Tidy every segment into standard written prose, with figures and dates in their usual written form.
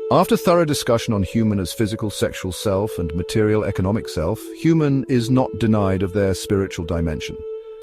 After thorough discussion on human as physical sexual self and material economic self, human is not denied of their spiritual dimension.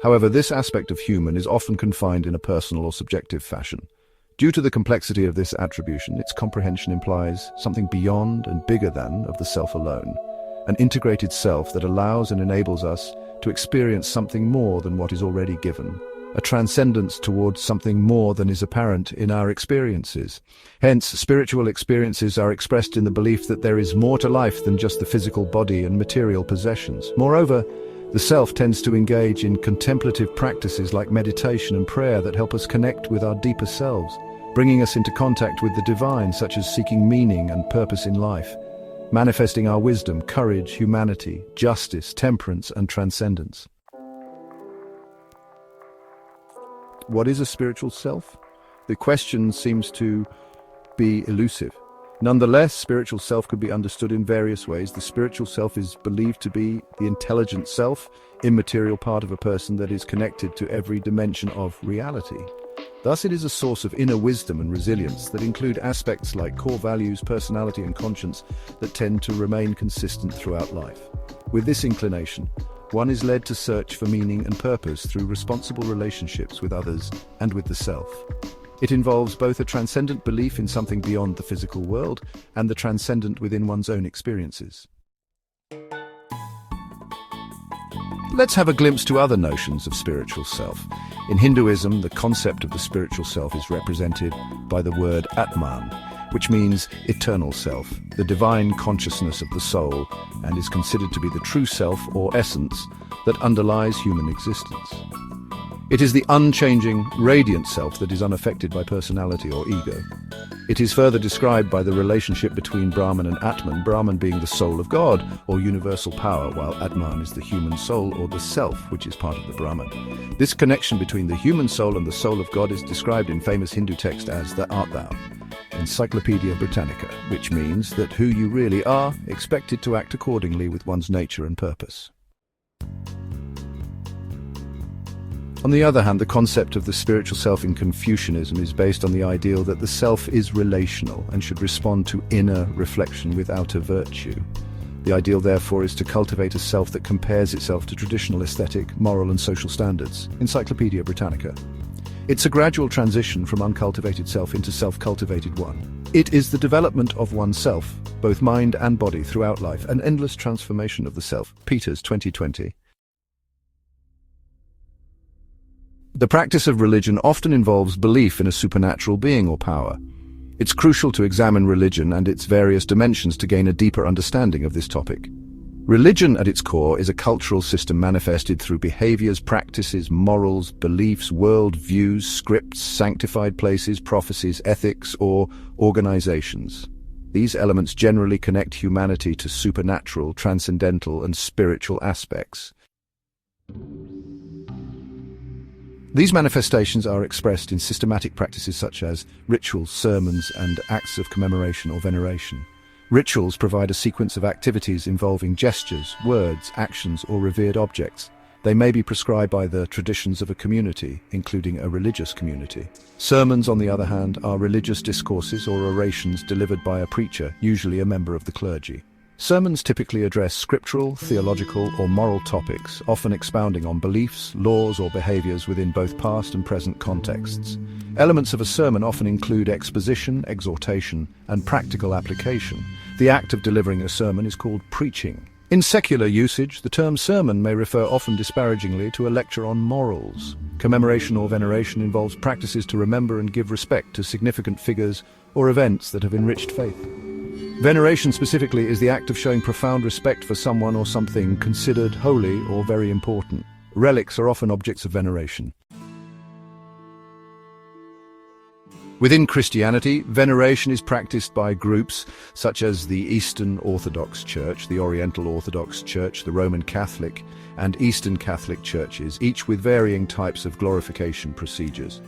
However, this aspect of human is often confined in a personal or subjective fashion. Due to the complexity of this attribution, its comprehension implies something beyond and bigger than of the self alone, an integrated self that allows and enables us to experience something more than what is already given, a transcendence towards something more than is apparent in our experiences. Hence, spiritual experiences are expressed in the belief that there is more to life than just the physical body and material possessions. Moreover, the self tends to engage in contemplative practices like meditation and prayer that help us connect with our deeper selves, bringing us into contact with the divine, such as seeking meaning and purpose in life, manifesting our wisdom, courage, humanity, justice, temperance, and transcendence. What is a spiritual self? The question seems to be elusive. Nonetheless, spiritual self could be understood in various ways. The spiritual self is believed to be the intelligent self, immaterial part of a person that is connected to every dimension of reality. Thus, it is a source of inner wisdom and resilience that include aspects like core values, personality, and conscience that tend to remain consistent throughout life. With this inclination, one is led to search for meaning and purpose through responsible relationships with others and with the self. It involves both a transcendent belief in something beyond the physical world and the transcendent within one's own experiences. Let's have a glimpse to other notions of spiritual self. In Hinduism, the concept of the spiritual self is represented by the word Atman, which means eternal self, the divine consciousness of the soul, and is considered to be the true self or essence that underlies human existence. It is the unchanging, radiant self that is unaffected by personality or ego. It is further described by the relationship between Brahman and Atman, Brahman being the soul of God or universal power, while Atman is the human soul or the self, which is part of the Brahman. This connection between the human soul and the soul of God is described in famous Hindu text as the Art Thou, Encyclopedia Britannica, which means that who you really are, expected to act accordingly with one's nature and purpose. On the other hand, the concept of the spiritual self in Confucianism is based on the ideal that the self is relational and should respond to inner reflection with outer virtue. The ideal, therefore, is to cultivate a self that compares itself to traditional aesthetic, moral and social standards. Encyclopedia Britannica. It's a gradual transition from uncultivated self into self-cultivated one. It is the development of oneself, both mind and body, throughout life, an endless transformation of the self. Peters, 2020. The practice of religion often involves belief in a supernatural being or power. It's crucial to examine religion and its various dimensions to gain a deeper understanding of this topic. Religion at its core is a cultural system manifested through behaviors, practices, morals, beliefs, world views, scripts, sanctified places, prophecies, ethics, or organizations. These elements generally connect humanity to supernatural, transcendental, and spiritual aspects. These manifestations are expressed in systematic practices such as rituals, sermons, and acts of commemoration or veneration. Rituals provide a sequence of activities involving gestures, words, actions, or revered objects. They may be prescribed by the traditions of a community, including a religious community. Sermons, on the other hand, are religious discourses or orations delivered by a preacher, usually a member of the clergy. Sermons typically address scriptural, theological, or moral topics, often expounding on beliefs, laws, or behaviors within both past and present contexts. Elements of a sermon often include exposition, exhortation, and practical application. The act of delivering a sermon is called preaching. In secular usage, the term sermon may refer often disparagingly to a lecture on morals. Commemoration or veneration involves practices to remember and give respect to significant figures or events that have enriched faith. Veneration specifically is the act of showing profound respect for someone or something considered holy or very important. Relics are often objects of veneration. Within Christianity, veneration is practiced by groups such as the Eastern Orthodox Church, the Oriental Orthodox Church, the Roman Catholic, and Eastern Catholic churches, each with varying types of glorification procedures.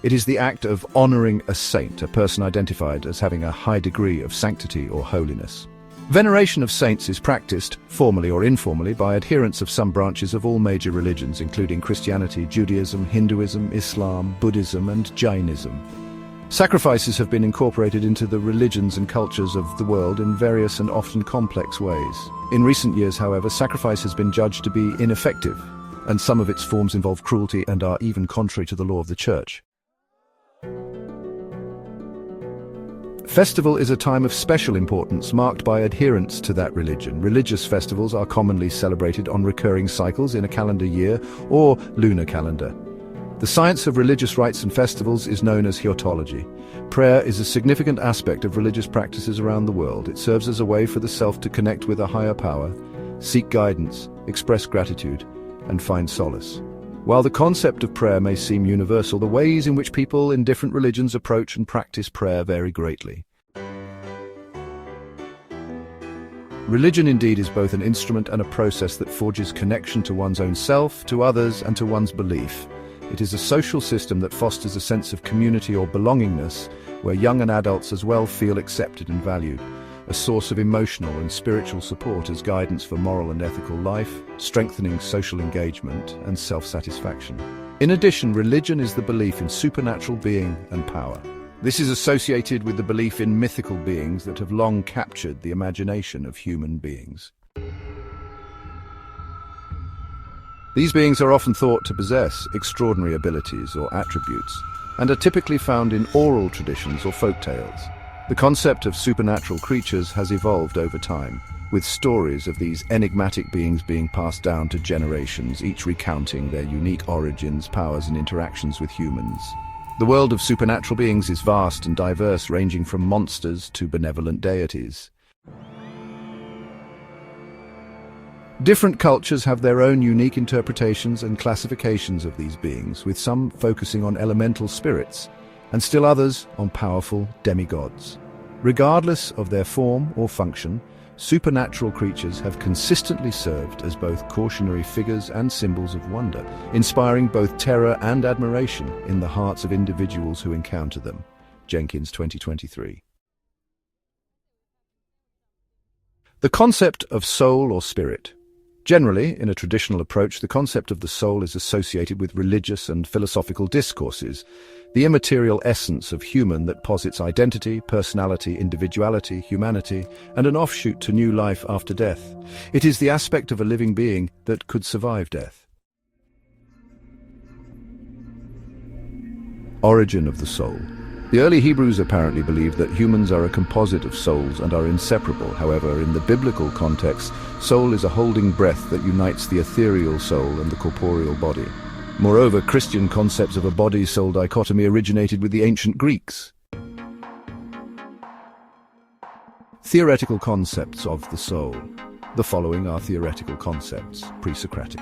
It is the act of honoring a saint, a person identified as having a high degree of sanctity or holiness. Veneration of saints is practiced, formally or informally, by adherents of some branches of all major religions, including Christianity, Judaism, Hinduism, Islam, Buddhism, and Jainism. Sacrifices have been incorporated into the religions and cultures of the world in various and often complex ways. In recent years, however, sacrifice has been judged to be ineffective, and some of its forms involve cruelty and are even contrary to the law of the Church. Festival is a time of special importance marked by adherence to that religion. Religious festivals are commonly celebrated on recurring cycles in a calendar year or lunar calendar. The science of religious rites and festivals is known as heotology. Prayer is a significant aspect of religious practices around the world. It serves as a way for the self to connect with a higher power, seek guidance, express gratitude, and find solace. While the concept of prayer may seem universal, the ways in which people in different religions approach and practice prayer vary greatly. Religion indeed is both an instrument and a process that forges connection to one's own self, to others, and to one's belief. It is a social system that fosters a sense of community or belongingness, where young and adults as well feel accepted and valued, a source of emotional and spiritual support as guidance for moral and ethical life, strengthening social engagement and self-satisfaction. In addition, religion is the belief in supernatural being and power. This is associated with the belief in mythical beings that have long captured the imagination of human beings. These beings are often thought to possess extraordinary abilities or attributes, and are typically found in oral traditions or folk tales. The concept of supernatural creatures has evolved over time, with stories of these enigmatic beings being passed down to generations, each recounting their unique origins, powers, and interactions with humans. The world of supernatural beings is vast and diverse, ranging from monsters to benevolent deities. Different cultures have their own unique interpretations and classifications of these beings, with some focusing on elemental spirits, and still others on powerful demigods. Regardless of their form or function, supernatural creatures have consistently served as both cautionary figures and symbols of wonder, inspiring both terror and admiration in the hearts of individuals who encounter them. Jenkins, 2023. The concept of soul or spirit. Generally, in a traditional approach, the concept of the soul is associated with religious and philosophical discourses, the immaterial essence of human that posits identity, personality, individuality, humanity, and an offshoot to new life after death. It is the aspect of a living being that could survive death. Origin of the soul. The early Hebrews apparently believed that humans are a composite of souls and are inseparable. However, in the biblical context, soul is a holding breath that unites the ethereal soul and the corporeal body. Moreover, Christian concepts of a body-soul dichotomy originated with the ancient Greeks. Theoretical concepts of the soul. The following are theoretical concepts, Presocratic.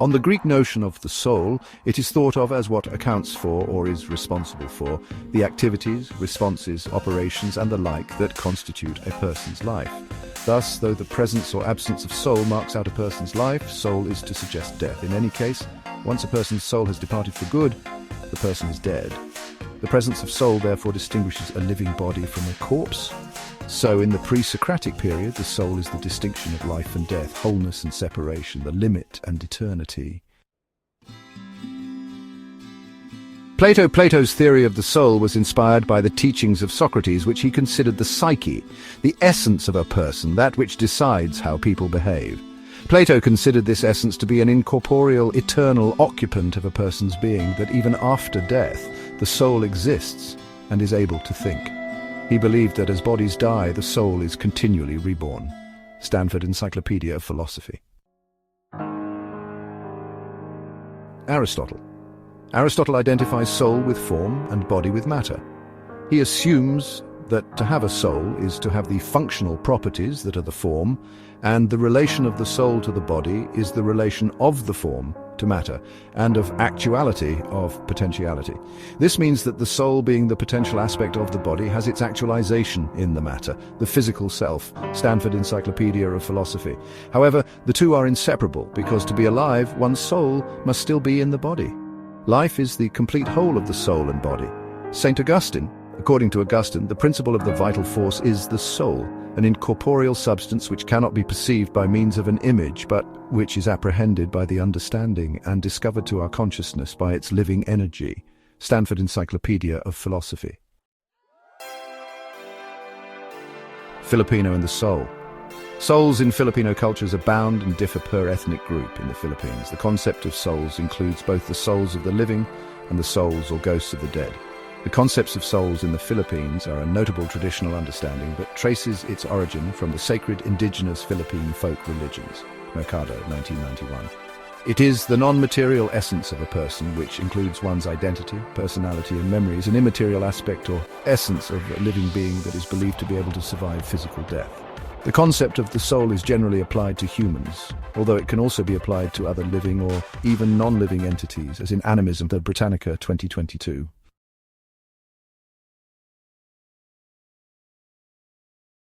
On the Greek notion of the soul, it is thought of as what accounts for or is responsible for the activities, responses, operations, and the like that constitute a person's life. Thus, though the presence or absence of soul marks out a person's life, soul is to suggest death. In any case, once a person's soul has departed for good, the person is dead. The presence of soul therefore distinguishes a living body from a corpse. So in the pre-Socratic period, the soul is the distinction of life and death, wholeness and separation, the limit and eternity. Plato's theory of the soul was inspired by the teachings of Socrates, which he considered the psyche, the essence of a person, that which decides how people behave. Plato considered this essence to be an incorporeal, eternal occupant of a person's being, that even after death, the soul exists and is able to think. He believed that as bodies die, the soul is continually reborn. Stanford Encyclopedia of Philosophy. Aristotle. Aristotle identifies soul with form and body with matter. He assumes that to have a soul is to have the functional properties that are the form, and the relation of the soul to the body is the relation of the form to matter, and of actuality of potentiality. This means that the soul, being the potential aspect of the body, has its actualization in the matter, the physical self. Stanford Encyclopedia of Philosophy. However, the two are inseparable, because to be alive, one's soul must still be in the body. Life is the complete whole of the soul and body. St. Augustine. According to Augustine, the principle of the vital force is the soul, an incorporeal substance which cannot be perceived by means of an image, but which is apprehended by the understanding and discovered to our consciousness by its living energy. Stanford Encyclopedia of Philosophy. Filipino and the soul. Souls in Filipino cultures abound and differ per ethnic group in the Philippines. The concept of souls includes both the souls of the living and the souls or ghosts of the dead. The concepts of souls in the Philippines are a notable traditional understanding that traces its origin from the sacred indigenous Philippine folk religions. Mercado, 1991. It is the non-material essence of a person, which includes one's identity, personality and memories, an immaterial aspect or essence of a living being that is believed to be able to survive physical death. The concept of the soul is generally applied to humans, although it can also be applied to other living or even non-living entities, as in Animism, the Britannica 2022.